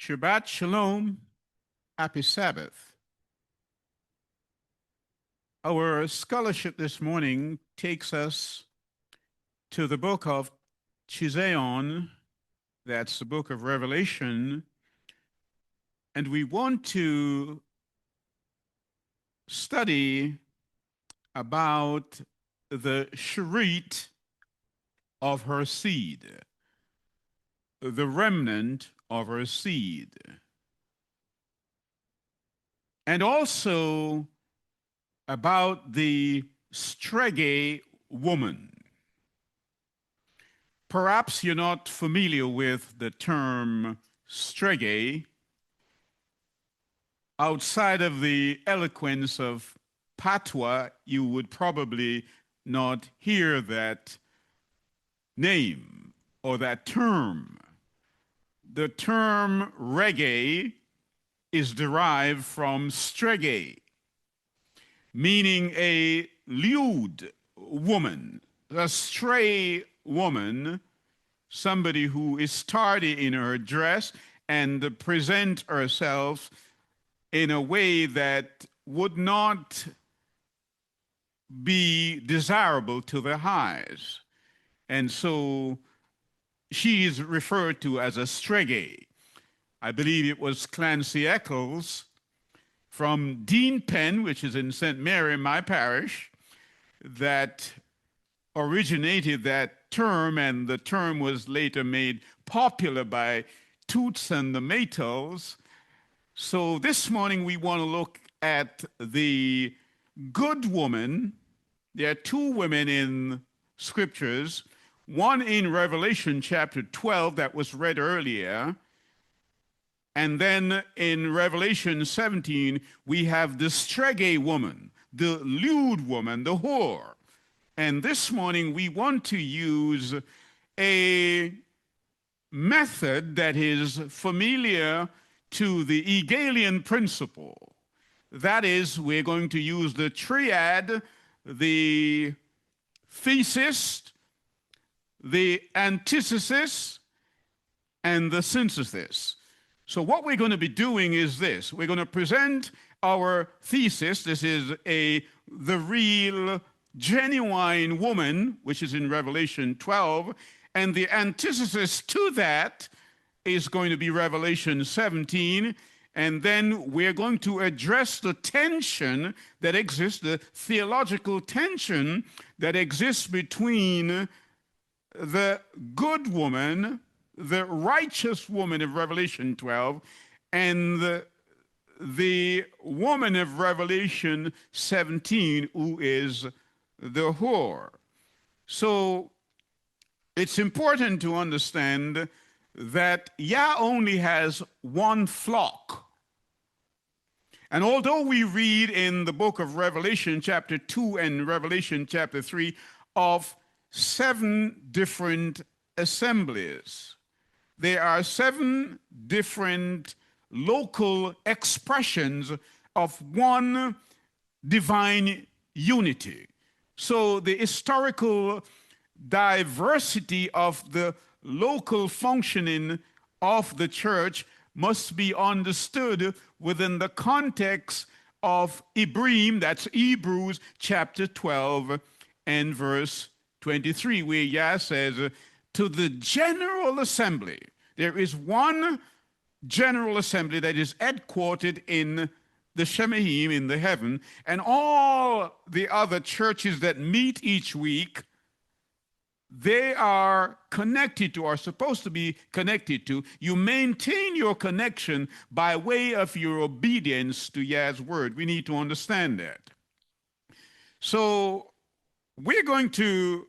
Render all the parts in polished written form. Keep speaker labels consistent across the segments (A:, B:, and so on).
A: Shabbat Shalom, happy Sabbath. Our scholarship this morning takes us to the book of Chiazayon, that's the book of Revelation, and we want to study about the Sheerith of her seed, the remnant of her seed, and also about the Strege woman. Perhaps you're not familiar with the term Strege. Outside of the eloquence of Patois, you would probably not hear that name or that term. The term reggae is derived from strege, meaning a lewd woman, a stray woman, somebody who is tardy in her dress and present herself in a way that would not be desirable to the eyes. And so she is referred to as a strege. I believe it was Clancy Eccles from Dean Penn, which is in St. Mary, my parish, that originated that term, and the term was later made popular by Toots and the Maytals. So this morning we want to look at the good woman. There are two women in scriptures, one in Revelation chapter 12 that was read earlier, and then in Revelation 17, we have the strege woman, the lewd woman, the whore. And this morning, we want to use a method that is familiar to the Hegelian principle. That is, we're going to use the triad, the thesis, the antithesis, and the synthesis. So what we're going to be doing is this. We're going to present our thesis. This is the real, genuine woman, which is in Revelation 12. And the antithesis to that is going to be Revelation 17. And then we're going to address the tension that exists, the theological tension that exists between the good woman, the righteous woman of Revelation 12, and the woman of Revelation 17, who is the whore. So it's important to understand that Yah only has one flock. And although we read in the book of Revelation chapter 2 and Revelation chapter 3 of 7 different assemblies, there are 7 different local expressions of one divine unity. So the historical diversity of the local functioning of the church must be understood within the context of Hebrew, that's Hebrews chapter 12 and verse 23, where Yah says, to the general assembly. There is one general assembly that is headquartered in the Shemaim, in the heaven, and all the other churches that meet each week, they are connected to, are supposed to be connected to. You maintain your connection by way of your obedience to Yah's word. We need to understand that. So we're going to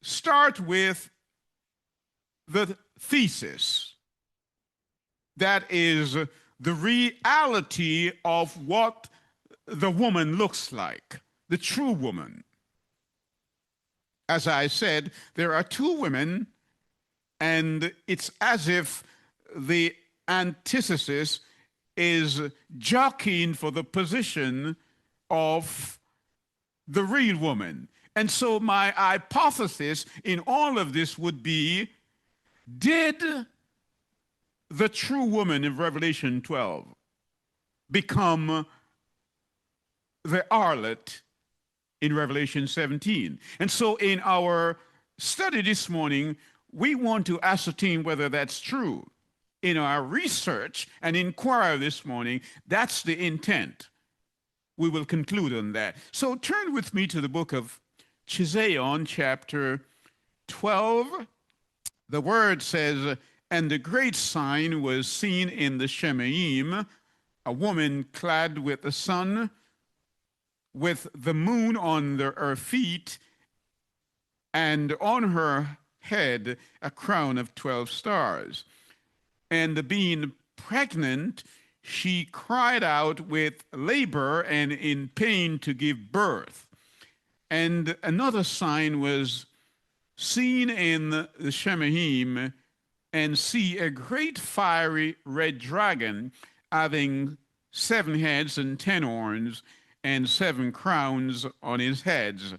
A: start with the thesis. That is the reality of what the woman looks like, the true woman. As I said, there are two women, and it's as if the antithesis is jockeying for the position of the real woman. And so my hypothesis in all of this would be, did the true woman in Revelation 12 become the harlot in Revelation 17. And so in our study this morning, we want to ascertain whether that's true. In our research and inquiry this morning, that's the intent. We will conclude on that. So turn with me to the book of Chiazayon, chapter 12. The word says, and the great sign was seen in the Shemaim, a woman clad with the sun, with the moon on her feet, and on her head a crown of 12 stars. And being pregnant, she cried out with labor and in pain to give birth. And another sign was seen in the Shemaim, and see a great fiery red dragon having 7 heads and 10 horns and 7 crowns on his heads,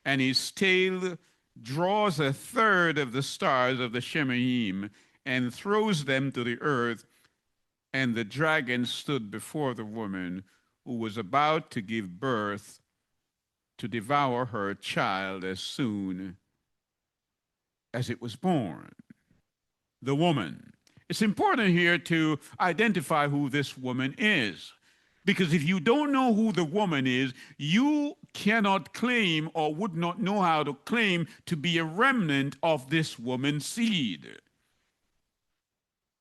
A: and his tail draws 1/3 of the stars of the Shemaim and throws them to the earth. And the dragon stood before the woman who was about to give birth to devour her child as soon as it was born. The woman. It's important here to identify who this woman is, because if you don't know who the woman is, you cannot claim or would not know how to claim to be a remnant of this woman's seed.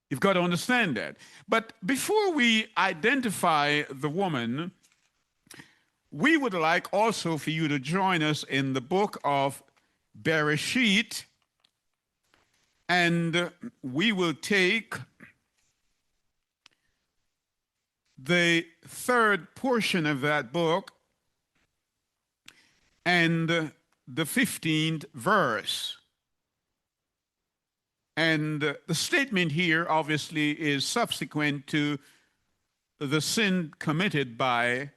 A: You've got to understand that. But before we identify the woman, we would like also for you to join us in the book of Bereshit, and we will take the 3rd portion of that book and the 15th verse. And the statement here obviously is subsequent to the sin committed by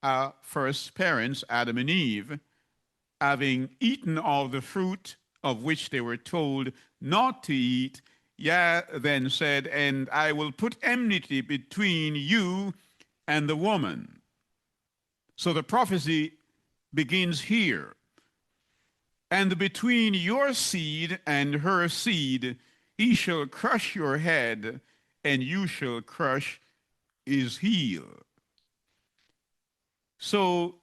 A: our first parents, Adam and Eve, having eaten of the fruit of which they were told not to eat. Yah then said, and I will put enmity between you and the woman. So the prophecy begins here. And between your seed and her seed, he shall crush your head, and you shall crush his heel. So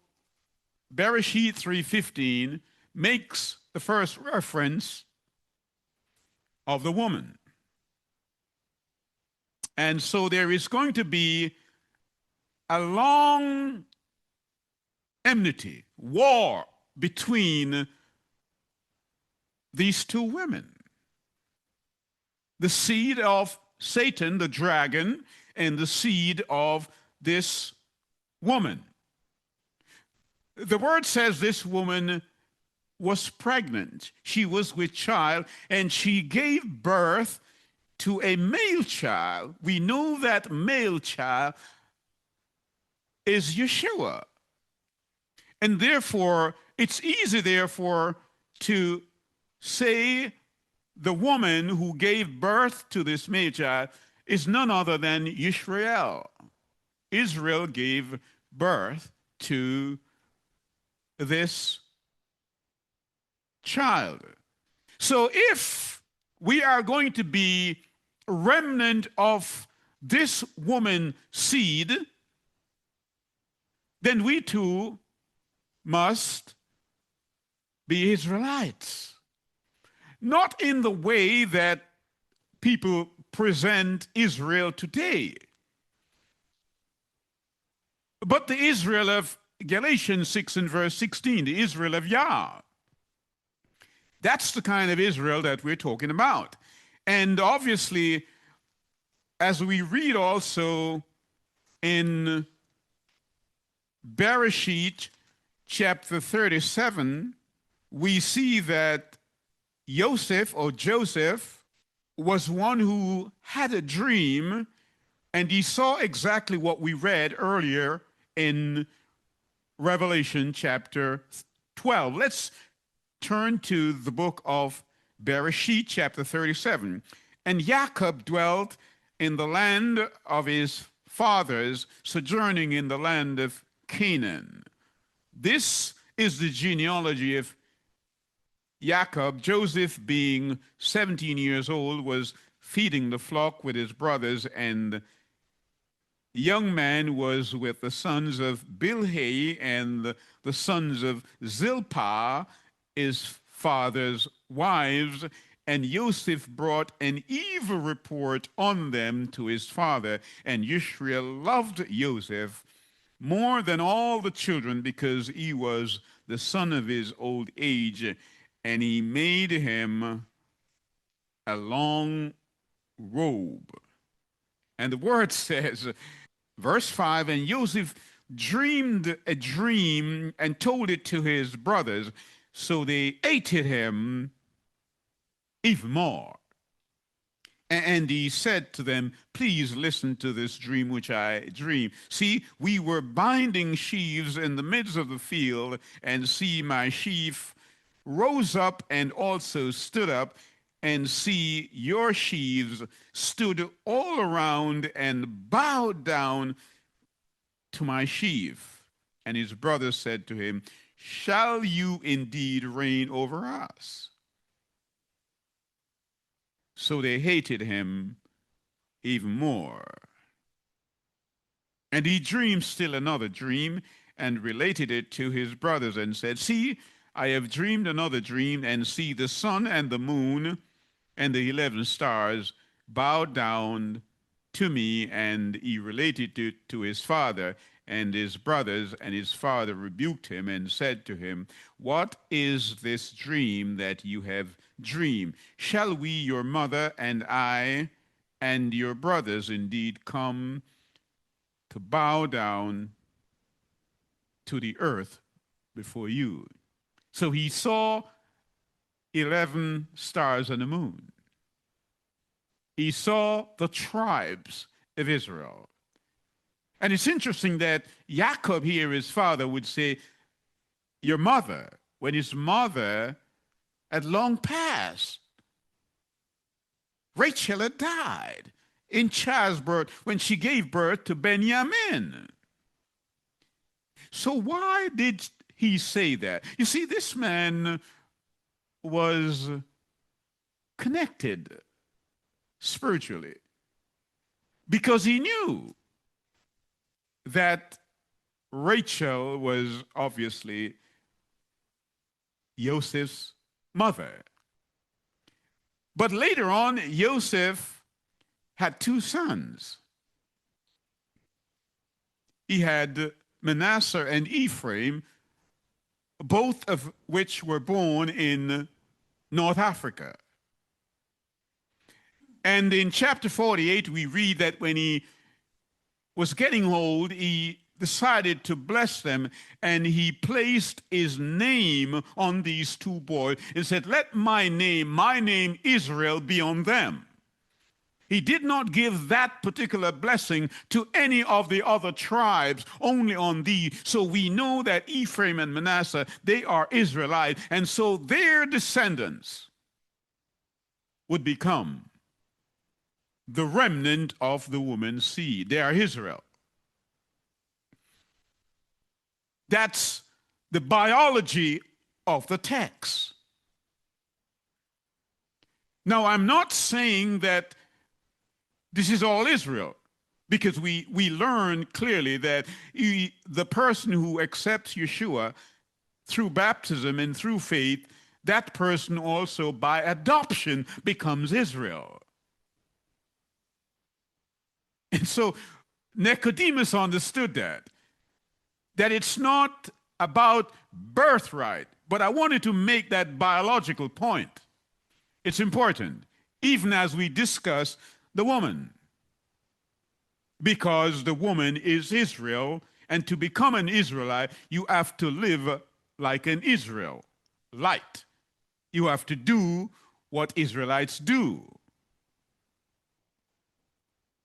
A: Bereshit 3:15 makes the first reference of the woman. And so there is going to be a long enmity, war between these two women. The seed of Satan, the dragon, and the seed of this woman. The word says this woman was pregnant. She was with child, and she gave birth to a male child. We know that male child is Yeshua. And therefore, it's easy, therefore, to say the woman who gave birth to this male child is none other than Israel. Israel gave birth to this child. So if we are going to be a remnant of this woman's seed, then we too must be Israelites. Not in the way that people present Israel today, but the Israel of Galatians 6 and verse 16, the Israel of Yah. That's the kind of Israel that we're talking about. And obviously, as we read also in Bereshit chapter 37, we see that Joseph was one who had a dream, and he saw exactly what we read earlier in Revelation chapter 12. Let's turn to the book of Bereshit chapter 37. And Jacob dwelt in the land of his fathers, sojourning in the land of Canaan. This is the genealogy of Jacob. Joseph, being 17 years old, was feeding the flock with his brothers, and the young man was with the sons of Bilhah and the sons of Zilpah, his father's wives. And Joseph brought an evil report on them to his father. And Israel loved Joseph more than all the children, because he was the son of his old age, and he made him a long robe. And the word says, verse 5, and Joseph dreamed a dream and told it to his brothers, so they hated him even more. And he said to them, please listen to this dream which I dreamed. See, we were binding sheaves in the midst of the field, and see, my sheaf rose up and also stood up, and see, your sheaves stood all around and bowed down to my sheaf. And his brothers said to him, shall you indeed reign over us? So they hated him even more. And he dreamed still another dream and related it to his brothers and said, see, I have dreamed another dream, and see, the sun and the moon and the 11 stars bowed down to me. And he related it to his father and his brothers, and his father rebuked him and said to him, what is this dream that you have dreamed? Shall we, your mother and I and your brothers, indeed come to bow down to the earth before you? So he saw 11 stars and the moon. He saw the tribes of Israel. And it's interesting that Jacob here, his father, would say, your mother, when his mother had long passed. Rachel had died in childbirth when she gave birth to Benjamin. So why did he say that? You see, this man was connected spiritually because he knew that Rachel was obviously Joseph's mother. But later on, Joseph had two sons. He had Manasseh and Ephraim, both of which were born in North Africa. And in chapter 48, we read that when he was getting old, he decided to bless them, and he placed his name on these two boys and said, let my name Israel, be on them. He did not give that particular blessing to any of the other tribes, only on these. So we know that Ephraim and Manasseh, they are Israelites, and so their descendants would become the remnant of the woman's seed. They are Israel. That's the biology of the text. Now, I'm not saying that this is all Israel, because we learn clearly that the person who accepts Yeshua through baptism and through faith, that person also by adoption becomes Israel. And so Nicodemus understood that it's not about birthright, but I wanted to make that biological point. It's important, even as we discuss the woman, because the woman is Israel, and to become an Israelite, you have to live like an Israelite. You have to do what Israelites do.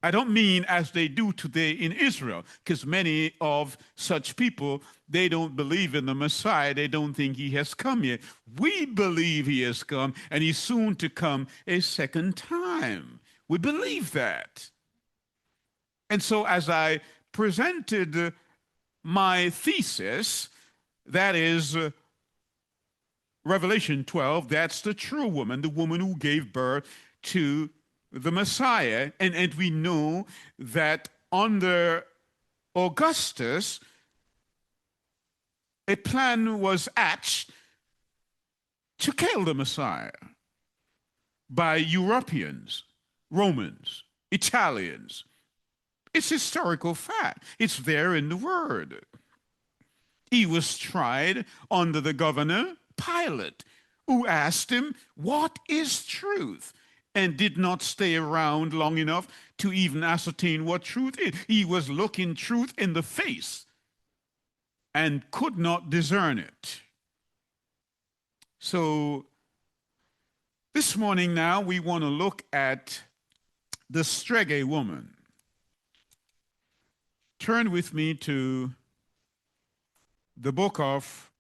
A: I don't mean as they do today in Israel, because many of such people, they don't believe in the Messiah. They don't think he has come yet. We believe he has come, and he's soon to come a second time. We believe that. And so as I presented my thesis, that is Revelation 12, that's the true woman, the woman who gave birth to the Messiah. And we know that under Augustus, a plan was hatched to kill the Messiah by Europeans, Romans, Italians. It's historical fact. It's there in the Word. He was tried under the governor, Pilate, who asked him, "What is truth?" and did not stay around long enough to even ascertain what truth is. He was looking truth in the face and could not discern it. So this morning now we want to look at the Strege woman. Turn with me to the book of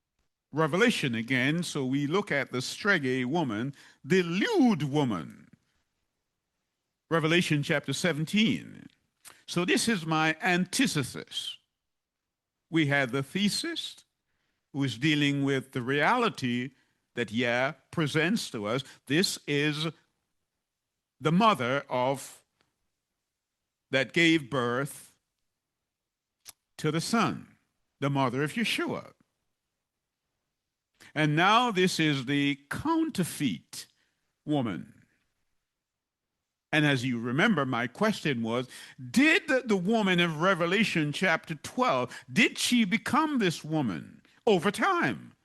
A: Revelation again. So we look at the Strege woman, the lewd woman. Revelation chapter 17. So this is my antithesis. We had the thesis, who is dealing with the reality that Yah presents to us. This is the mother of that gave birth to the Son, the mother of Yeshua. And now this is the counterfeit woman. And as you remember, my question was, did the woman of Revelation chapter 12, did she become this woman over time?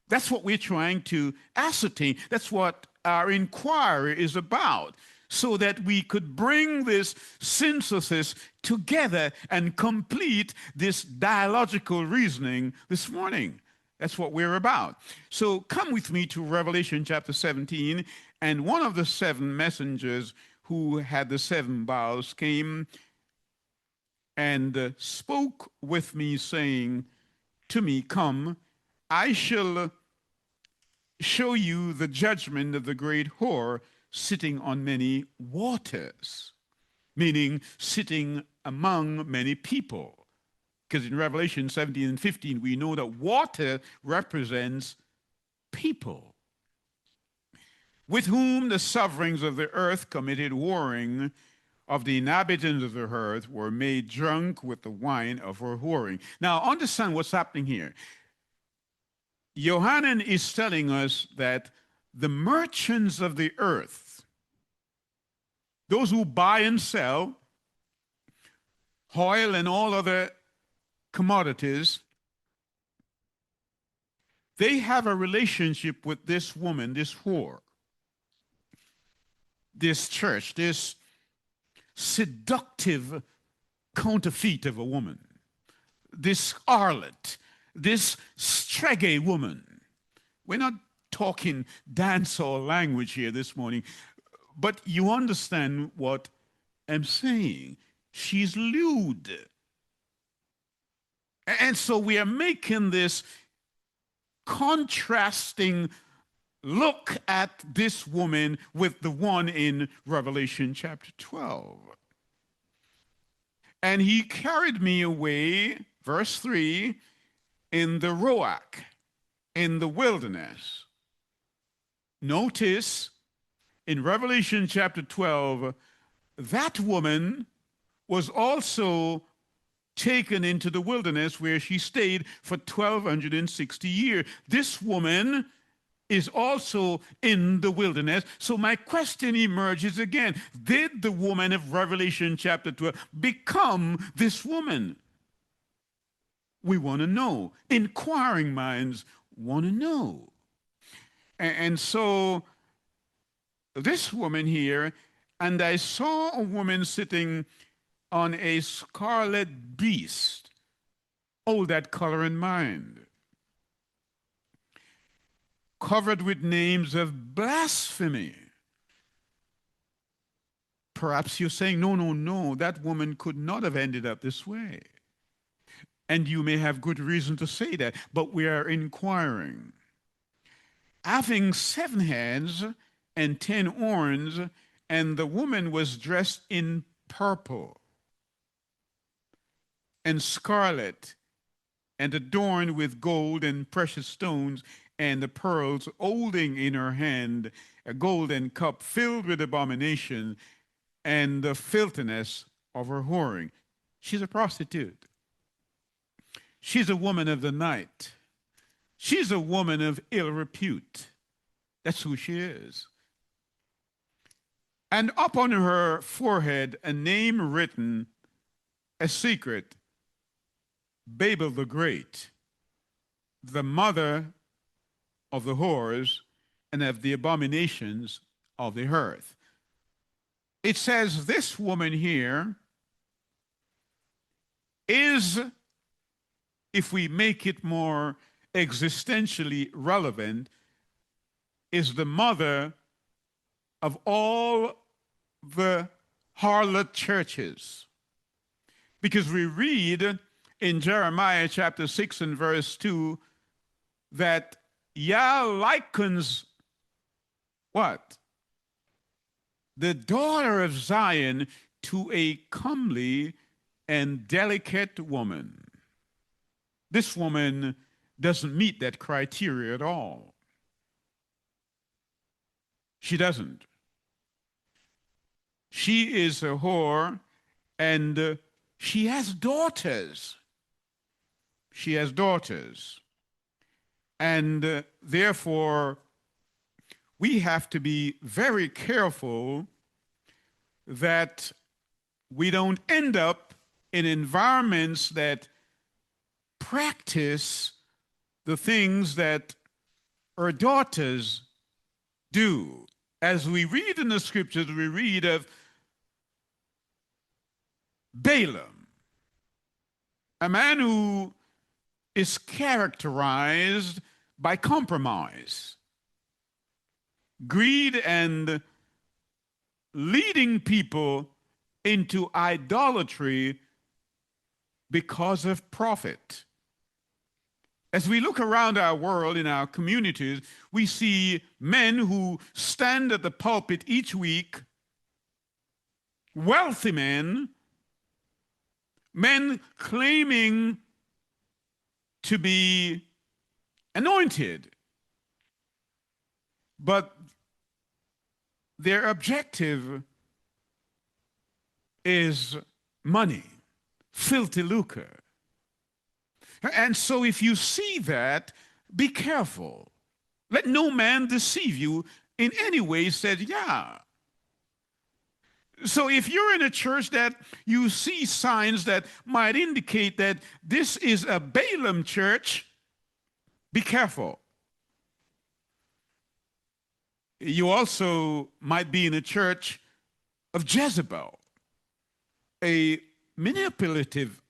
A: That's what we're trying to ascertain. That's what our inquiry is about, so that we could bring this synthesis together and complete this dialogical reasoning this morning. That's what we're about. So come with me to Revelation chapter 17, and one of the seven messengers who had the seven bowls came and spoke with me, saying to me, "Come, I shall show you the judgment of the great whore sitting on many waters," meaning sitting among many people. Because in Revelation 17 and 15, we know that water represents people, with whom the sovereigns of the earth committed warring, of the inhabitants of the earth were made drunk with the wine of her whoring. Now, understand what's happening here. Yohanan is telling us that the merchants of the earth, those who buy and sell oil and all other commodities, they have a relationship with this woman, this whore, this church, this seductive counterfeit of a woman, this harlot, this Strege woman. We're not talking dancehall language here this morning, but you understand what I'm saying. She's lewd. And so we are making this contrasting look at this woman with the one in Revelation chapter 12. And he carried me away, verse 3, in the Roach, in the wilderness. Notice in Revelation chapter 12, that woman was also taken into the wilderness, where she stayed for 1,260 years. This woman is also in the wilderness. So my question emerges again. Did the woman of Revelation chapter 12 become this woman? We want to know. Inquiring minds want to know. And so this woman here, and I saw a woman sitting on a scarlet beast. Hold that color in mind. Covered with names of blasphemy. Perhaps you're saying, no, no, no, that woman could not have ended up this way. And you may have good reason to say that, but we are inquiring. Having 7 heads and 10 horns, and the woman was dressed in purple and scarlet and adorned with gold and precious stones and the pearls, holding in her hand a golden cup filled with abomination and the filthiness of her whoring. She's a prostitute. She's a woman of the night. She's a woman of ill repute. That's who she is. And up on her forehead, a name written, a secret, Babel the Great, the mother of the whores and of the abominations of the earth. It says this woman here is, if we make it more existentially relevant, is the mother of all the harlot churches. Because we read in Jeremiah chapter 6 and verse 2 that Yah likens what? The daughter of Zion to a comely and delicate woman. This woman doesn't meet that criteria at all. She doesn't. She is a whore, and she has daughters. She has daughters. And therefore, we have to be very careful that we don't end up in environments that practice the things that our daughters do. As we read in the scriptures, we read of Balaam, a man who is characterized by compromise, greed, and leading people into idolatry because of profit. As we look around our world, in our communities, we see men who stand at the pulpit each week, wealthy men, men claiming to be anointed, but their objective is money, filthy lucre. And so if you see that, be careful. Let no man deceive you in any way, said Yah. So if you're in a church that you see signs that might indicate that this is a Balaam church, be careful. You also might be in a church of Jezebel, a manipulative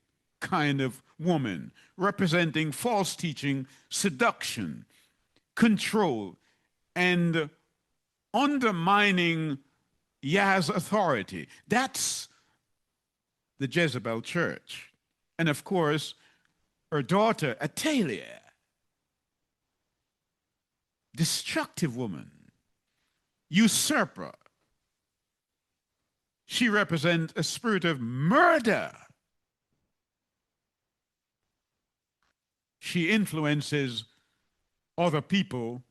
A: kind of woman representing false teaching, seduction, control, and undermining Yah's authority. That's the Jezebel church. And of course, her daughter, Atalia, destructive woman, usurper. She represents a spirit of murder. She influences other people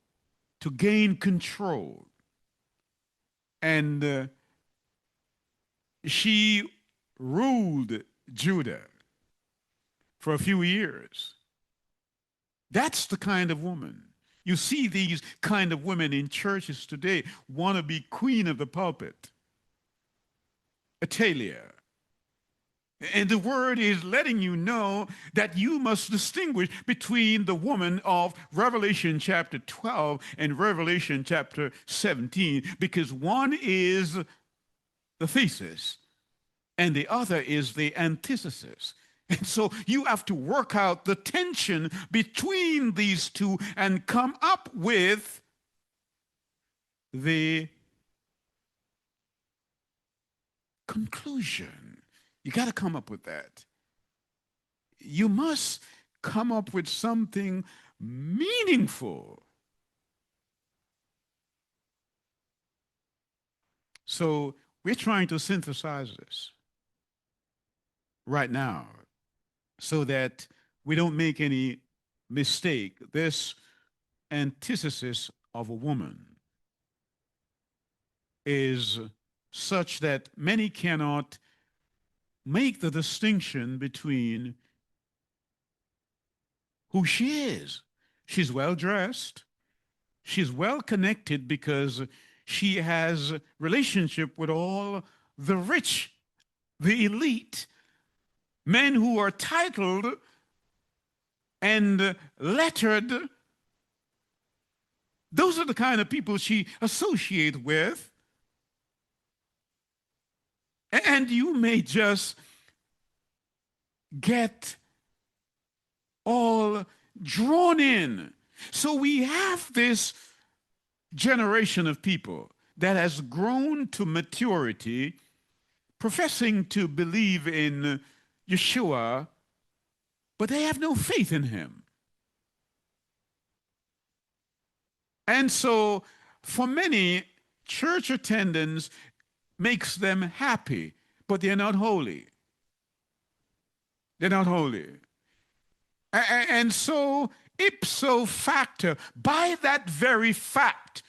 A: to gain control. And she ruled Judah for a few years. That's the kind of woman. You see these kind of women in churches today want to be queen of the pulpit. Atalia. And the word is letting you know that you must distinguish between the woman of Revelation chapter 12 and Revelation chapter 17, because one is the thesis and the other is the antithesis. And so you have to work out the tension between these two and come up with the conclusion. You got to come up with that. You must come up with something meaningful. So we're trying to synthesize this right now so that we don't make any mistake. This antithesis of a woman is such that many cannot make the distinction between who she is. She's well dressed. She's well connected because she has relationship with all the rich, the elite, men who are titled and lettered. Those are the kind of people she associates with. And you may just get all drawn in. So we have this generation of people that has grown to maturity, professing to believe in Yeshua, but they have no faith in him. And so for many, church attendance makes them happy, but they're not holy. They're not holy. And so, ipso facto, by that very fact,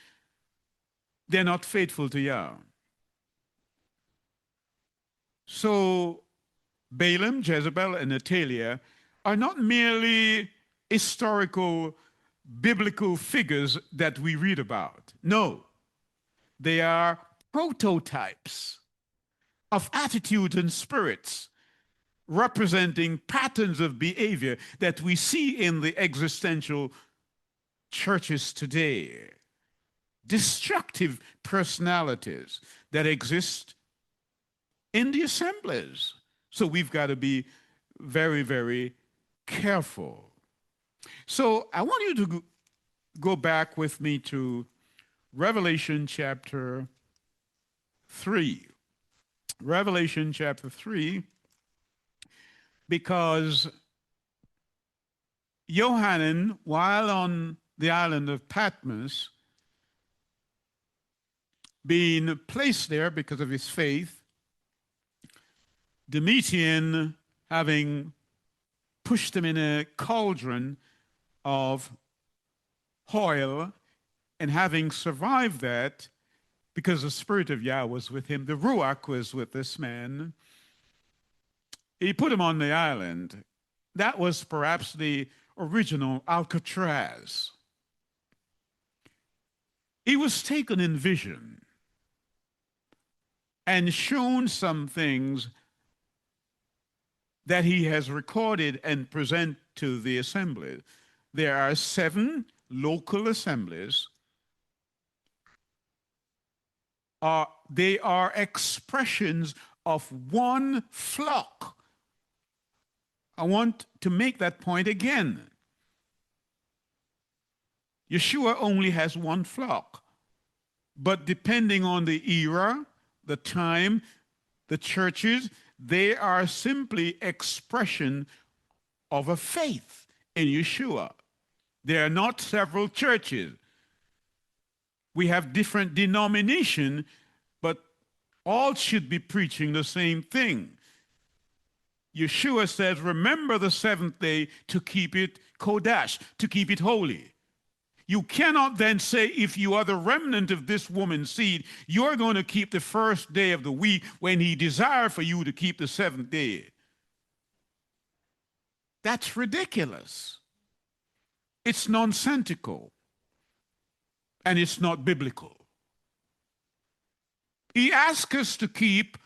A: they're not faithful to Yah. So, Balaam, Jezebel, and Athaliah are not merely historical, biblical figures that we read about. No, they are prototypes of attitudes and spirits representing patterns of behavior that we see in the existential churches today. Destructive personalities that exist in the assemblies. So we've got to be very, very careful. So I want you to go back with me to Revelation chapter 3. Revelation chapter 3, because Yohanan, while on the island of Patmos, being placed there because of his faith, Domitian having pushed him in a cauldron of oil, and having survived that, because the Spirit of Yah was with him, the Ruach was with this man, he put him on the island. That was perhaps the original Alcatraz. He was taken in vision and shown some things that he has recorded and present to the assembly. There are 7 local assemblies. They are expressions of one flock. I want to make that point again. Yeshua only has one flock, but depending on the era, the time, the churches, they are simply expression of a faith in Yeshua. They are not several churches. We have different denominations, but all should be preaching the same thing. Yeshua says, remember the 7th day to keep it kodash, to keep it holy. You cannot then say, if you are the remnant of this woman's seed, you're going to keep the 1st day of the week when he desired for you to keep the 7th day. That's ridiculous. It's nonsensical. And it's not biblical. He asks us to keep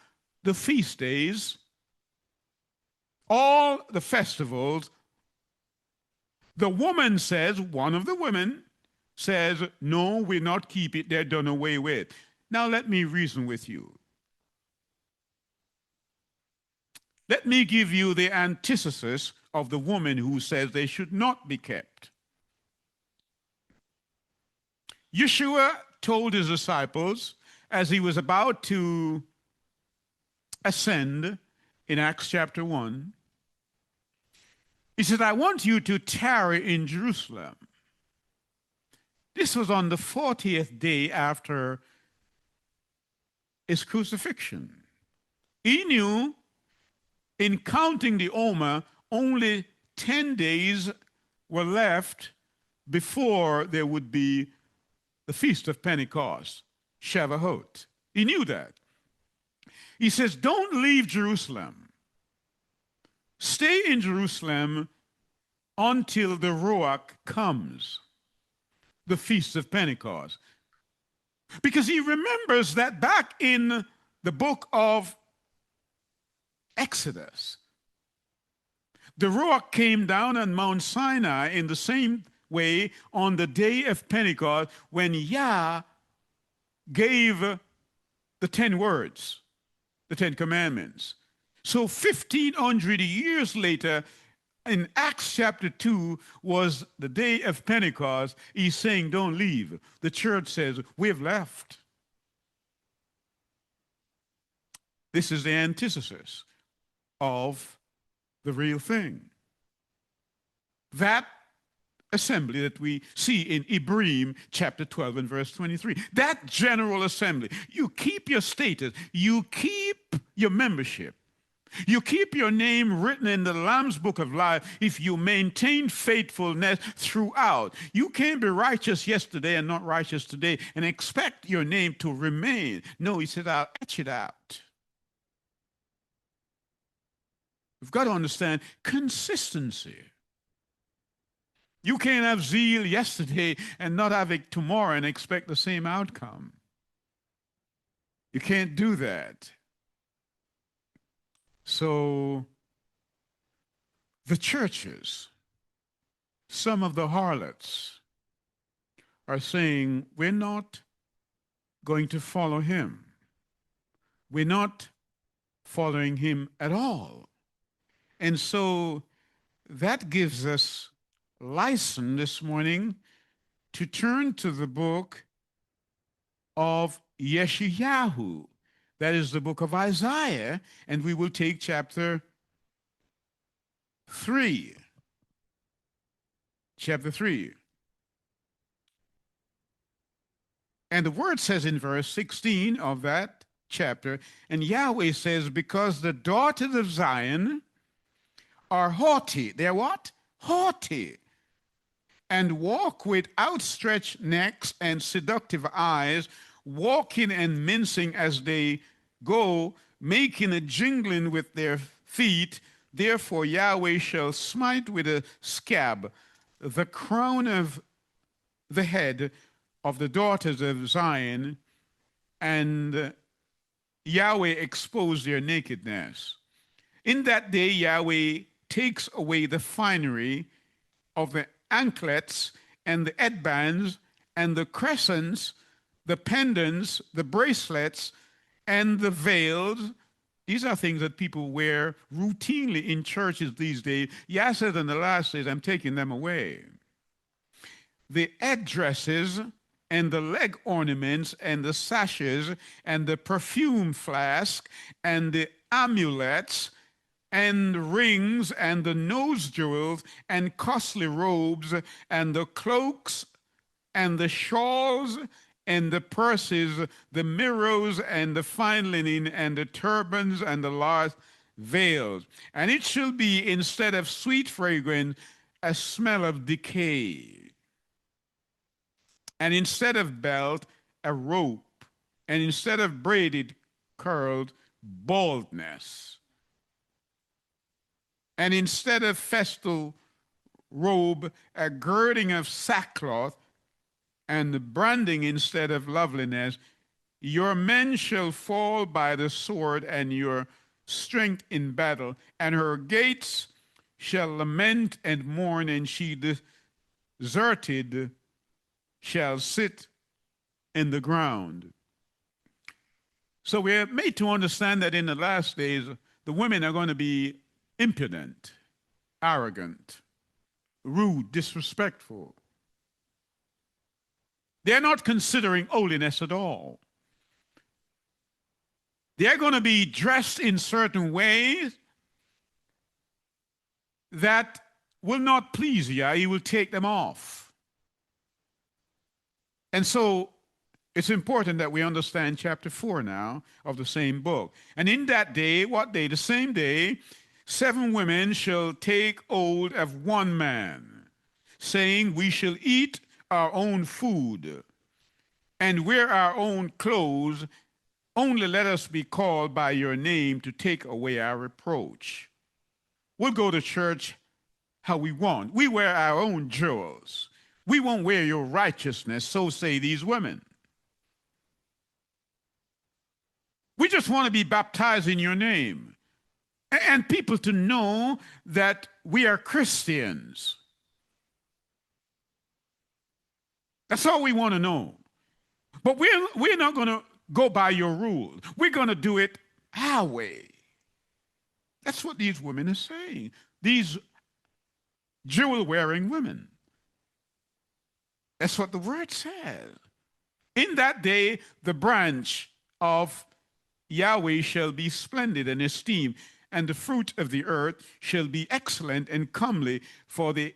A: the feast days, all the festivals. The woman says, one of the women says, no, we're not keep it, they're done away with. Now let me reason with you. Let me give you the antithesis of the woman who says they should not be kept. Yeshua told his disciples, as he was about to ascend in Acts chapter 1. He said, I want you to tarry in Jerusalem. This was on the 40th day after his crucifixion. He knew in counting the Omer, only 10 days were left before there would be the Feast of Pentecost, Shavuot. He knew that. He says, don't leave Jerusalem. Stay in Jerusalem until the Ruach comes, the Feast of Pentecost. Because he remembers that back in the book of Exodus, the Ruach came down on Mount Sinai in the same way on the day of Pentecost when Yah gave the 10 words, the 10 commandments. So 1,500 years later, in Acts chapter 2 was the day of Pentecost. He's saying, don't leave. The church says, we've left. This is the antithesis of the real thing. That assembly that we see in Hebrews chapter 12 and verse 23, that general assembly, you keep your status, you keep your membership, you keep your name written in the Lamb's book of life if you maintain faithfulness throughout. You can't be righteous yesterday and not righteous today and expect your name to remain. No, he said, I'll etch it out. We've got to understand consistency. You can't have zeal yesterday and not have it tomorrow and expect the same outcome. You can't do that. So the churches, some of the harlots, are saying, we're not going to follow him. We're not following him at all. And so that gives us license this morning to turn to the book of Yeshayahu. That is the book of Isaiah, and we will take chapter 3. Chapter 3. And the word says in verse 16 of that chapter, and Yahweh says, because the daughters of Zion are haughty. They're what? Haughty. And walk with outstretched necks and seductive eyes, walking and mincing as they go, making a jingling with their feet. Therefore Yahweh shall smite with a scab the crown of the head of the daughters of Zion, and Yahweh expose their nakedness. In that day Yahweh takes away the finery of the anklets and the headbands and the crescents, the pendants, the bracelets, and the veils. These are things that people wear routinely in churches these days. Yah said in the last days, I'm taking them away. The headdresses and the leg ornaments and the sashes and the perfume flask and the amulets and rings and the nose jewels and costly robes and the cloaks and the shawls and the purses, the mirrors and the fine linen and the turbans and the large veils. And it shall be, instead of sweet fragrance, a smell of decay. And instead of belt, a rope. And instead of braided curled, baldness. And instead of festal robe, a girding of sackcloth, and the branding instead of loveliness. Your men shall fall by the sword, and your strength in battle, and her gates shall lament and mourn, and she deserted shall sit in the ground. So we are made to understand that in the last days, the women are going to be impudent, arrogant, rude, disrespectful. They're not considering holiness at all. They're going to be dressed in certain ways that will not please Yah. He will take them off. And so it's important that we understand chapter 4 now of the same book. And in that day, what day? The same day, 7 women shall take hold of one man, saying, we shall eat our own food and wear our own clothes. Only let us be called by your name to take away our reproach. We'll go to church how we want. We wear our own jewels. We won't wear your righteousness, so say these women. We just want to be baptized in your name. And people to know that we are Christians. That's all we want to know. But we're not going to go by your rules. We're going to do it our way. That's what these women are saying. These jewel-wearing women. That's what the word says. In that day, the branch of Yahweh shall be splendid and esteemed, and the fruit of the earth shall be excellent and comely for the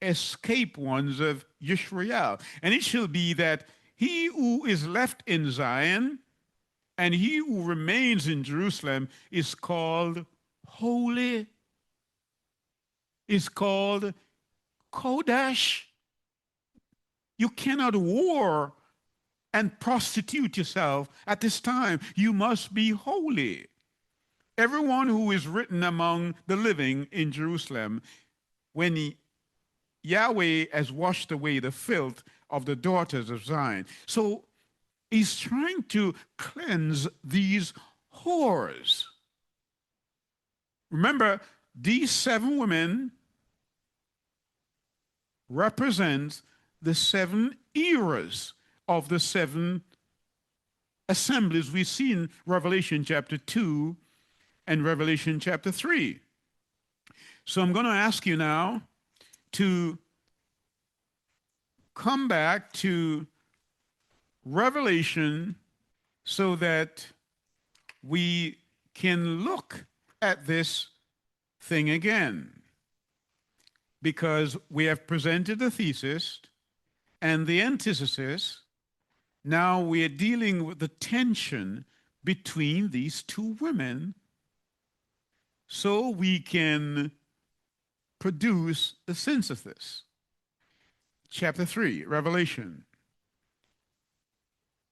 A: escaped ones of Yisrael. And it shall be that he who is left in Zion and he who remains in Jerusalem is called holy, is called Kodesh. You cannot war and prostitute yourself at this time. You must be holy. Everyone who is written among the living in Jerusalem, when Yahweh has washed away the filth of the daughters of Zion. So he's trying to cleanse these whores. Remember, these 7 women represent the 7 eras of the 7 assemblies we see in Revelation chapter 2 and Revelation chapter 3. So I'm going to ask you now to come back to Revelation so that we can look at this thing again. Because we have presented the thesis and the antithesis. Now we are dealing with the tension between these 2 women so we can produce the synthesis. Chapter 3, Revelation,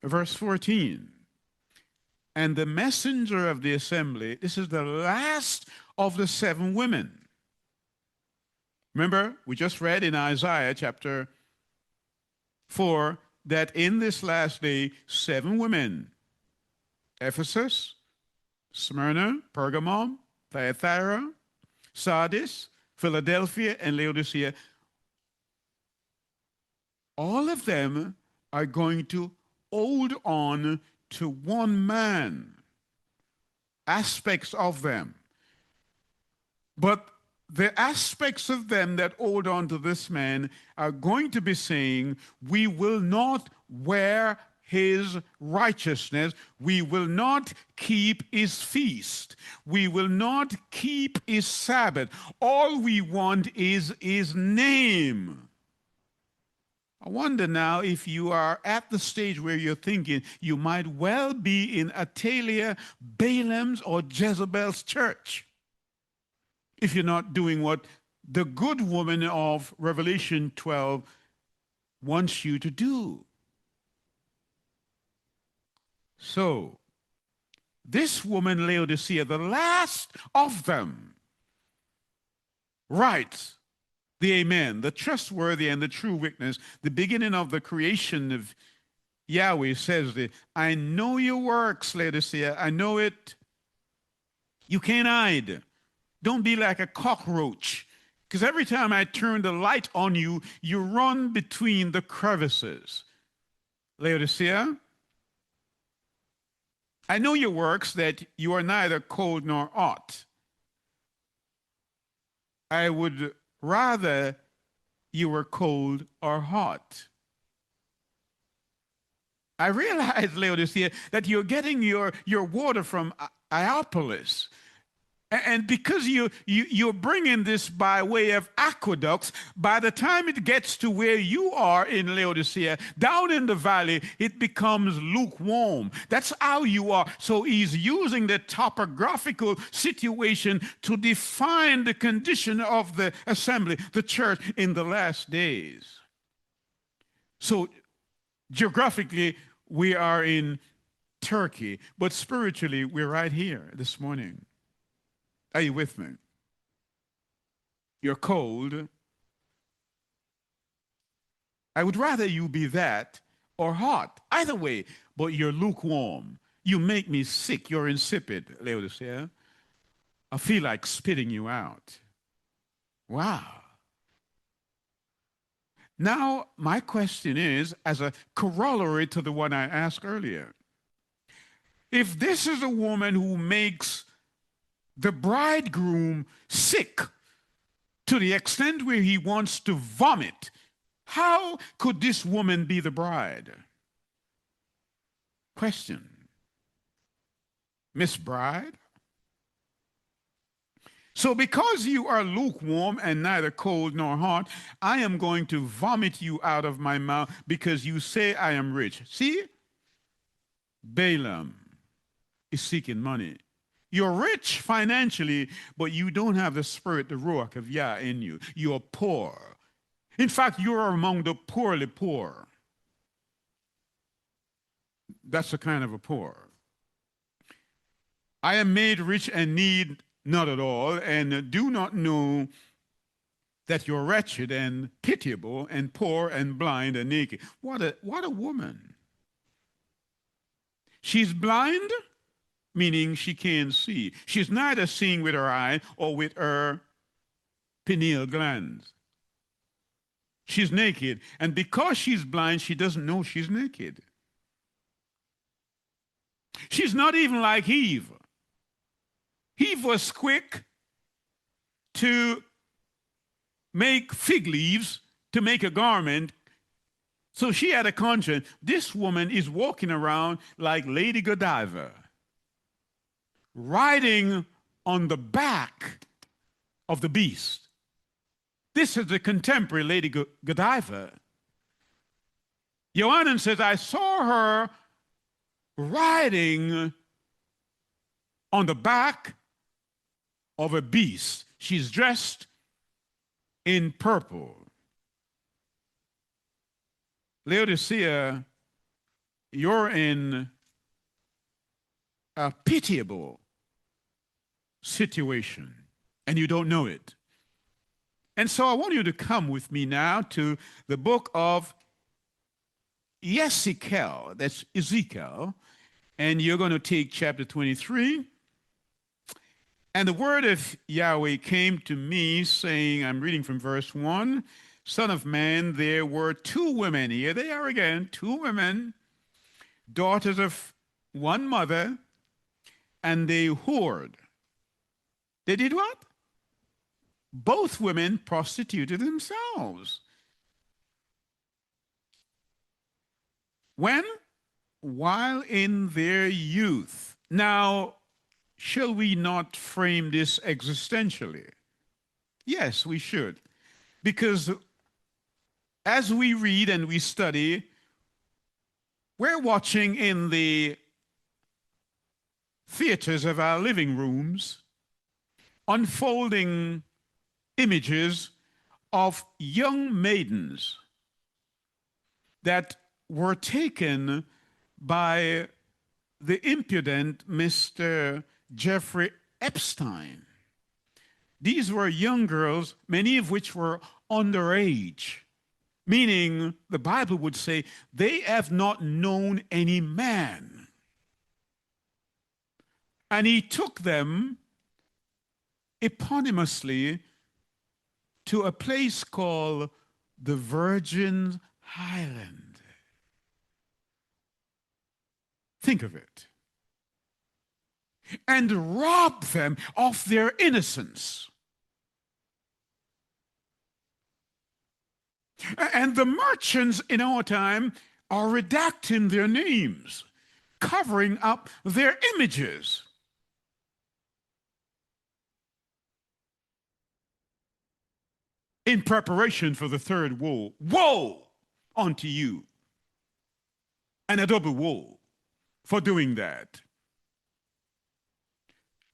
A: verse 14. And the messenger of the assembly, this is the last of the 7 women. Remember, we just read in Isaiah chapter 4 that in this last day, 7 women, Ephesus, Smyrna, Pergamum, Thyatira, Sardis, Philadelphia, and Laodicea, all of them are going to hold on to one man, aspects of them. But the aspects of them that hold on to this man are going to be saying, we will not wear his righteousness. We will not keep his feast. We will not keep his Sabbath. All we want is his name. I wonder now if you are at the stage where you're thinking you might well be in Atalia, Balaam's, or Jezebel's church if you're not doing what the good woman of Revelation 12 wants you to do. So, this woman, Laodicea, the last of them, writes the Amen, the trustworthy and the true witness, the beginning of the creation of Yahweh, says that I know your works, Laodicea. I know it. You can't hide. Don't be like a cockroach, because every time I turn the light on you, you run between the crevices. Laodicea, I know your works, that you are neither cold nor hot. I would rather you were cold or hot. I realize, Laodicea, that you're getting your water from Iopolis. And because you're bringing this by way of aqueducts, by the time it gets to where you are in Laodicea, down in the valley, it becomes lukewarm. That's how you are. So he's using the topographical situation to define the condition of the assembly, the church, in the last days. So geographically, we are in Turkey, but spiritually, we're right here this morning. Are you with me? You're cold. I would rather you be that or hot. Either way, but you're lukewarm. You make me sick. You're insipid, Laodicea. I feel like spitting you out. Wow. Now, my question is, as a corollary to the one I asked earlier, if this is a woman who makes the bridegroom sick to the extent where he wants to vomit, how could this woman be the bride? Question. Miss Bride? So because you are lukewarm and neither cold nor hot, I am going to vomit you out of my mouth because you say I am rich. See? Balaam is seeking money. You're rich financially, but you don't have the spirit, the ruach of Yah in you. You're poor. In fact, you're among the poorly poor. That's the kind of a poor. I am made rich and need not at all, and do not know that you're wretched and pitiable and poor and blind and naked. What a woman. She's blind, meaning she can't see. She's neither seeing with her eye or with her pineal glands. She's naked, and because she's blind, she doesn't know she's naked. She's not even like Eve. Eve was quick to make fig leaves to make a garment, so she had a conscience. This woman is walking around like Lady Godiva, riding on the back of the beast. This is the contemporary Lady Godiva. Yohanan says, I saw her riding on the back of a beast. She's dressed in purple. Laodicea, you're in a pitiable situation, and you don't know it. And so I want you to come with me now to the book of Ezekiel, that's Ezekiel, and you're going to take chapter 23. And the word of Yahweh came to me saying, I'm reading from verse 1, Son of man, there were two women, here they are again, two women, daughters of one mother, and they whored. They did what? Both women prostituted themselves. When? While in their youth. Now, shall we not frame this existentially? Yes, we should. Because as we read and we study, we're watching in the theaters of our living rooms unfolding images of young maidens that were taken by the impudent Mr. Jeffrey Epstein. These were young girls, many of which were underage, meaning the Bible would say they have not known any man. And he took them eponymously to a place called the Virgin Island. Think of it. And rob them of their innocence. And the merchants in our time are redacting their names, covering up their images. In preparation for the third woe. Woe unto you. And a double woe for doing that.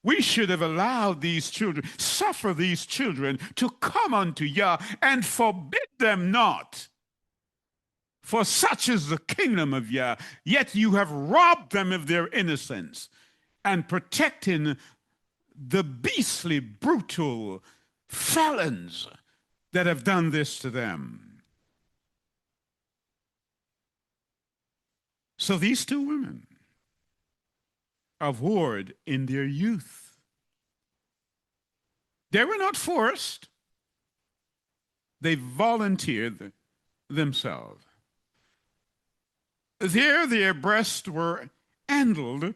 A: We should have allowed these children, suffer these children to come unto Yah and forbid them not. For such is the kingdom of Yah, yet you have robbed them of their innocence and protecting the beastly, brutal felons that have done this to them. So these two women abhorred in their youth. They were not forced. They volunteered themselves. There their breasts were handled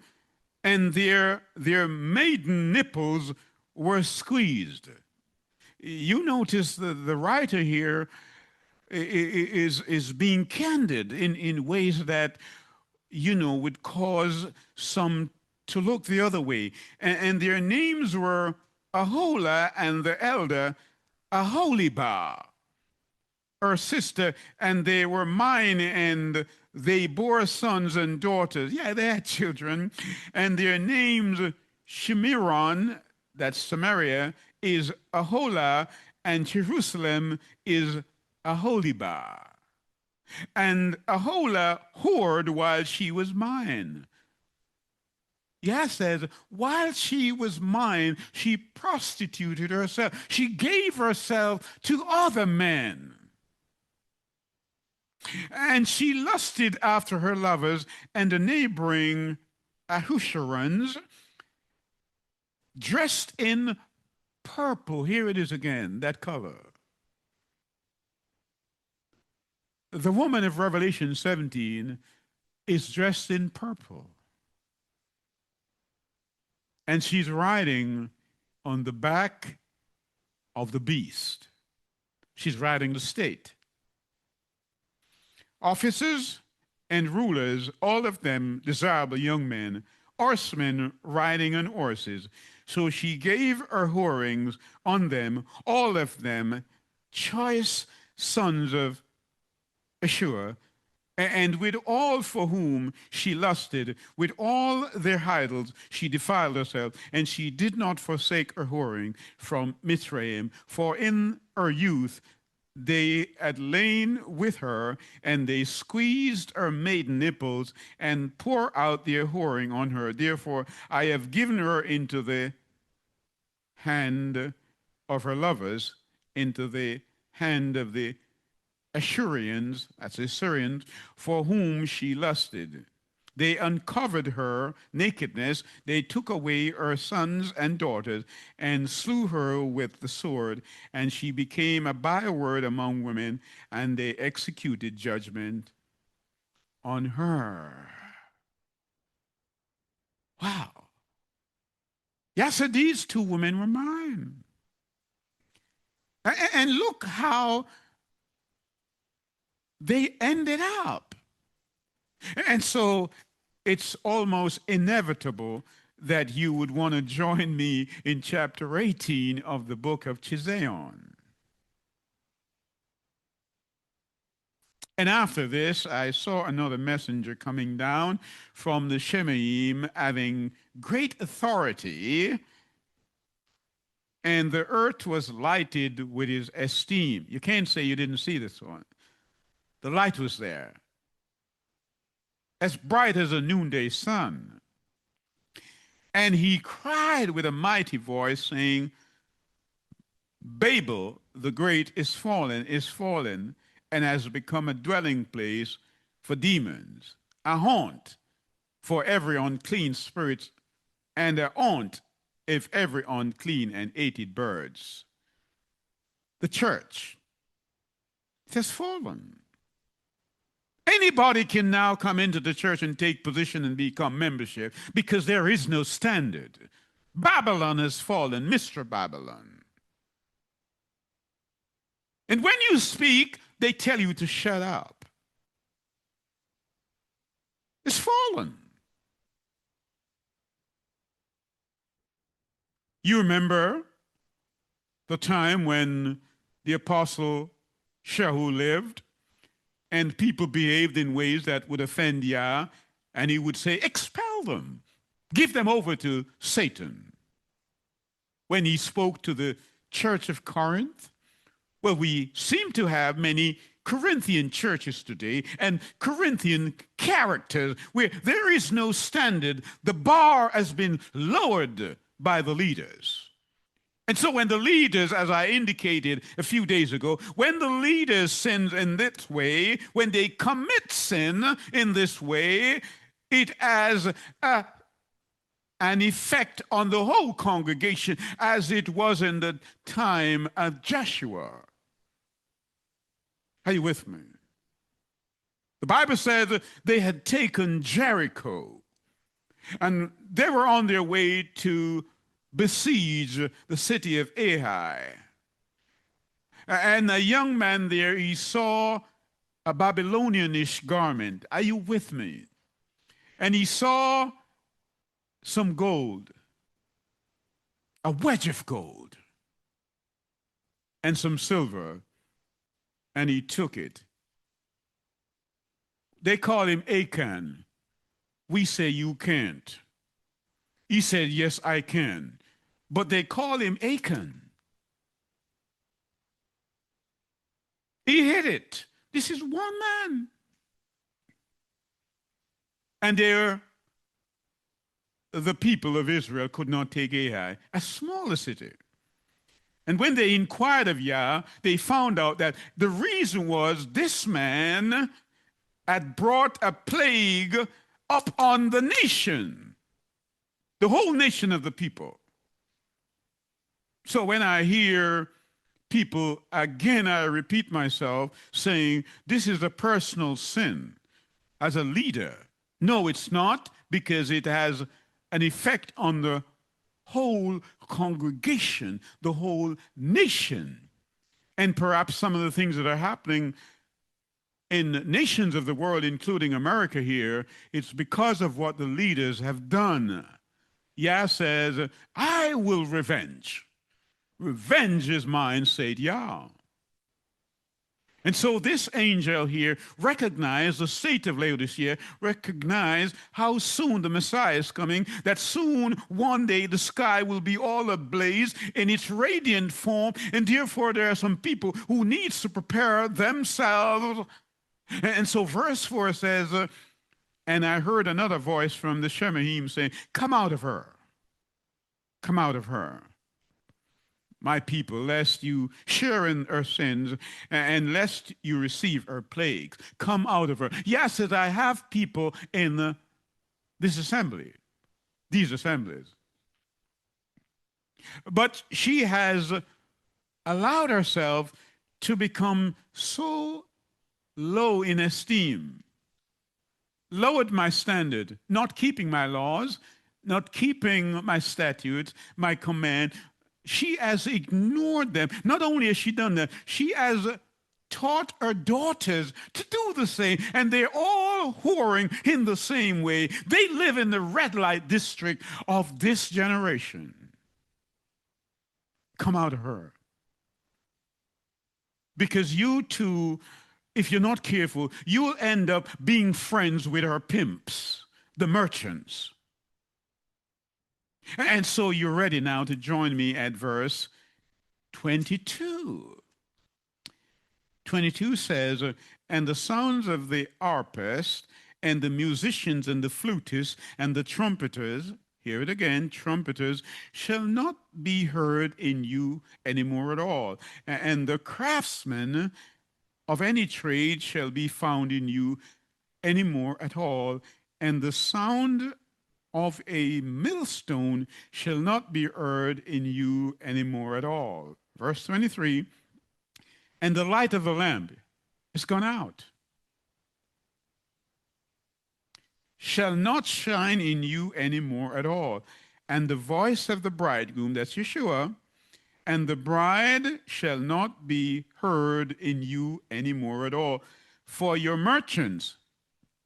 A: and their maiden nipples were squeezed. You notice the writer here is being candid in ways that, would cause some to look the other way. And their names were Aholah and the elder Aholibah, her sister, and they were mine, and they bore sons and daughters. Yeah, they had children. And their names, Shemiron, that's Samaria, is Aholah, and Jerusalem is Aholibah. And Aholah whored while she was mine. Yah says, while she was mine, she prostituted herself. She gave herself to other men. And she lusted after her lovers and the neighboring Ahusharans, dressed in purple. Here it is again, that color. The woman of Revelation 17 is dressed in purple. And she's riding on the back of the beast. She's riding the state. Officers and rulers, all of them desirable young men, horsemen riding on horses. So she gave her whorings on them, all of them, choice sons of Ashur, and with all for whom she lusted, with all their idols she defiled herself, and she did not forsake her whoring from Mizraim, for in her youth they had lain with her, and they squeezed her maiden nipples, and poured out their whoring on her. Therefore I have given her into the hand of her lovers, into the hand of the Ashurians, that's Assyrians, for whom she lusted. They uncovered her nakedness. They took away her sons and daughters and slew her with the sword. And she became a byword among women, and they executed judgment on her. Wow. Yes, these two women were mine. And look how they ended up. And so it's almost inevitable that you would want to join me in chapter 18 of the book of Chiazayon. And after this, I saw another messenger coming down from the Shemaim, having great authority, and the earth was lighted with his esteem. You can't say you didn't see this one. The light was there, as bright as a noonday sun. And he cried with a mighty voice, saying, Babel the great is fallen, and has become a dwelling place for demons, a haunt for every unclean spirit, and a haunt of every unclean and hated birds. The church, it has fallen. Anybody can now come into the church and take position and become membership because there is no standard. Babylon has fallen, Mr. Babylon. And when you speak, they tell you to shut up. is fallen. You remember the time when the apostle Shehu lived and people behaved in ways that would offend Yah, and he would say, expel them, give them over to Satan. When he spoke to the church of Corinth, well, we seem to have many Corinthian churches today and Corinthian characters where there is no standard. The bar has been lowered by the leaders. And so when the leaders, as I indicated a few days ago, when the leaders sin in this way, when they commit sin in this way, it has an effect on the whole congregation as it was in the time of Joshua. Are you with me? The Bible says they had taken Jericho and they were on their way to besiege the city of Ai. And a young man there, he saw a Babylonianish garment. Are you with me? And he saw some gold, a wedge of gold, and some silver, and he took it. They call him Achan. We say, you can't. He said, yes, I can. But they call him Achan. He hid it. This is one man. And there, the people of Israel could not take Ai, a smaller city. And when they inquired of Yah, they found out that the reason was this man had brought a plague up on the nation, the whole nation of the people. So when I hear people, again, I repeat myself, saying this is a personal sin as a leader. No, it's not, because it has an effect on the whole congregation, the whole nation. And perhaps some of the things that are happening in nations of the world, including America here, it's because of what the leaders have done. Yah says, I will revenge. Revenge is mine, said Yah. And so this angel here recognized the state of Laodicea, recognized how soon the Messiah is coming, that soon one day the sky will be all ablaze in its radiant form, and therefore there are some people who need to prepare themselves. And so verse 4 says, and I heard another voice from the Shemahim saying, come out of her. Come out of her, my people, lest you share in her sins and lest you receive her plagues. Come out of her. Yes, says, I have people in this assembly, these assemblies. But she has allowed herself to become so low in esteem, lowered my standard, not keeping my laws, not keeping my statutes, my command. She has ignored them. Not only has she done that, she has taught her daughters to do the same, and they're all whoring in the same way. They live in the red light district of this generation. Come out of her. Because you too, if you're not careful, you'll end up being friends with her pimps, the merchants. And so you're ready now to join me at verse 22. 22 says, and the sounds of the harpists and the musicians and the flutists and the trumpeters, hear it again, trumpeters, shall not be heard in you anymore at all. And the craftsmen of any trade shall be found in you anymore at all. And the sound of a millstone shall not be heard in you anymore at all. Verse 23, and the light of the lamp is gone out, shall not shine in you anymore at all. And the voice of the bridegroom, that's Yeshua, and the bride shall not be heard in you anymore at all. For your merchants,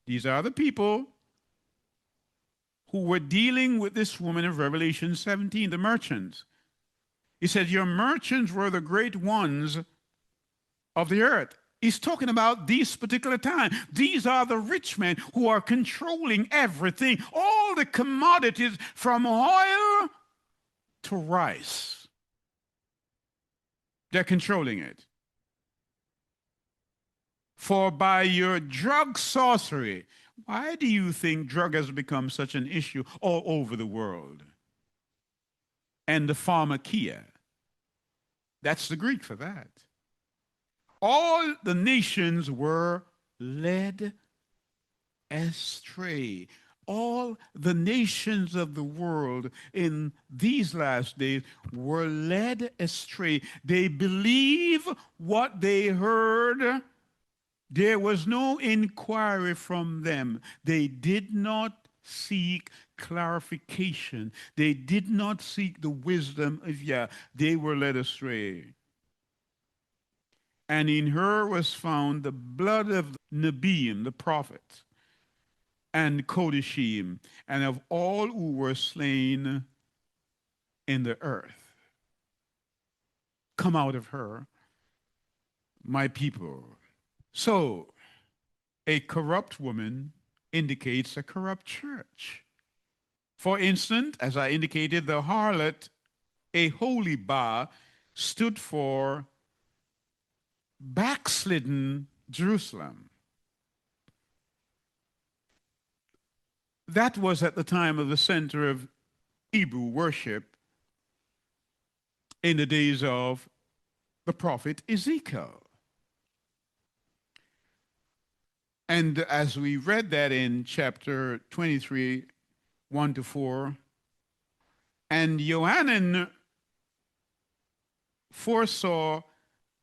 A: these are the people who were dealing with this woman of Revelation 17, the merchants. He said, your merchants were the great ones of the earth. He's talking about this particular time. These are the rich men who are controlling everything, all the commodities from oil to rice. They're controlling it. For by your drug sorcery, why do you think drug has become such an issue all over the world? And the pharmakia, that's the Greek for that. All the nations were led astray. All the nations of the world in these last days were led astray. They believe what they heard. There was no inquiry from them. They did not seek clarification. They did not seek the wisdom of Yah. They were led astray. And in her was found the blood of Nebiim, the prophets, and Kodeshim, and of all who were slain in the earth. Come out of her, my people. So, a corrupt woman indicates a corrupt church. For instance, as I indicated, the harlot, a holy bar, stood for backslidden Jerusalem. That was at the time of the center of Hebrew worship in the days of the prophet Ezekiel. And as we read that in chapter 23, 1 to 4, and Johanan foresaw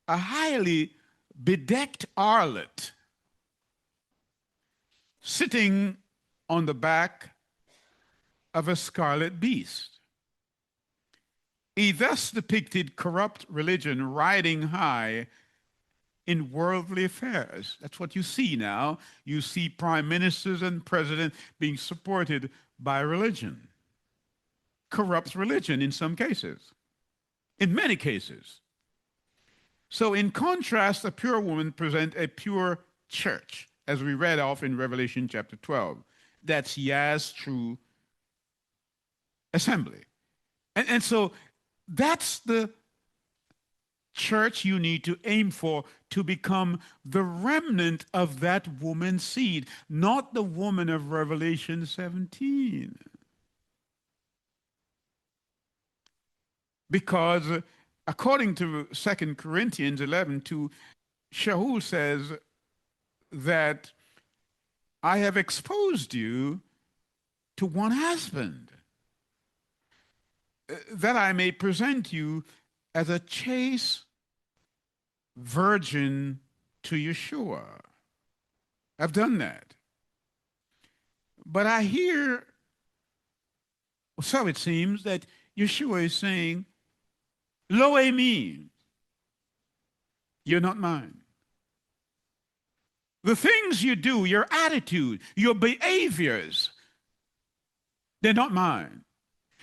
A: a highly bedecked harlot sitting on the back of a scarlet beast. He thus depicted corrupt religion riding high in worldly affairs. That's what you see now. You see prime ministers and presidents being supported by religion. Corrupt religion in some cases, in many cases. So in contrast, a pure woman presents a pure church, as we read off in Revelation chapter 12. That's Yah's true assembly. And so that's the church you need to aim for, to become the remnant of that woman's seed, not the woman of Revelation 17. Because according to 2 Corinthians 11:2, Shaul says that I have exposed you to one husband, that I may present you as a chaste virgin to Yeshua. I've done that. But I hear, so it seems, that Yeshua is saying, Lo me, you're not mine. The things you do, your attitude, your behaviors, they're not mine.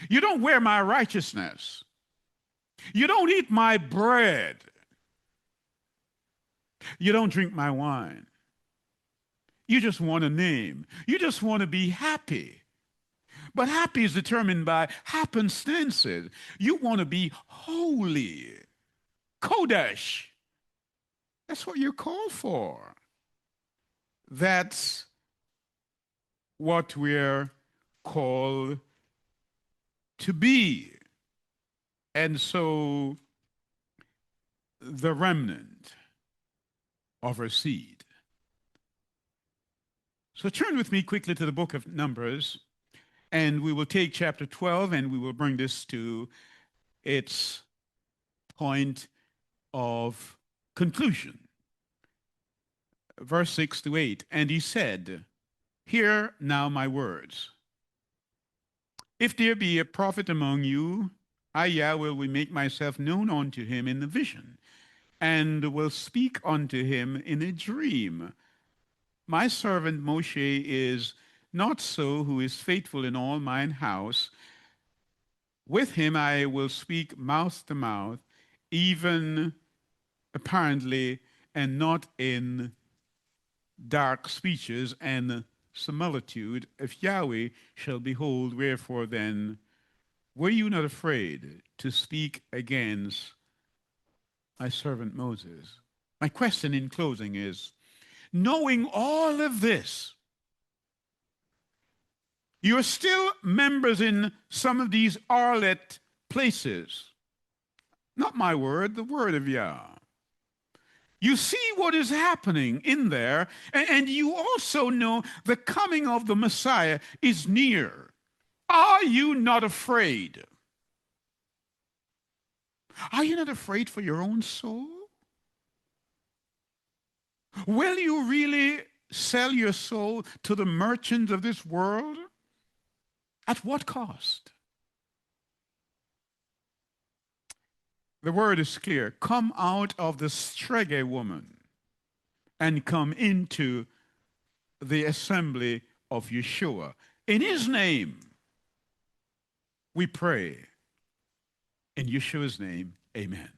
A: You don't wear my righteousness. You don't eat my bread. You don't drink my wine. You just want a name. You just want to be happy. But happy is determined by happenstances. You want to be holy. Kodesh. That's what you're called for. That's what we're called to be. And so the remnant of her seed. So turn with me quickly to the book of Numbers, and we will take chapter 12 and we will bring this to its point of conclusion. Verse 6 to 8, and he said, hear now my words. If there be a prophet among you, I, Yah, will make myself known unto him in the vision, and will speak unto him in a dream. My servant Moshe is Not so, who is faithful in all mine house. With him I will speak mouth to mouth, even apparently, and not in dark speeches and similitude. If Yahweh shall behold, wherefore then were you not afraid to speak against my servant Moses? My question in closing is, knowing all of this, you're still members in some of these harlot places. Not my word, the word of Yah. You see what is happening in there, and you also know the coming of the Messiah is near. Are you not afraid? Are you not afraid for your own soul? Will you really sell your soul to the merchants of this world? At what cost? The word is clear. Come out of the Strege woman and come into the assembly of Yeshua. In his name, we pray. In Yeshua's name, amen.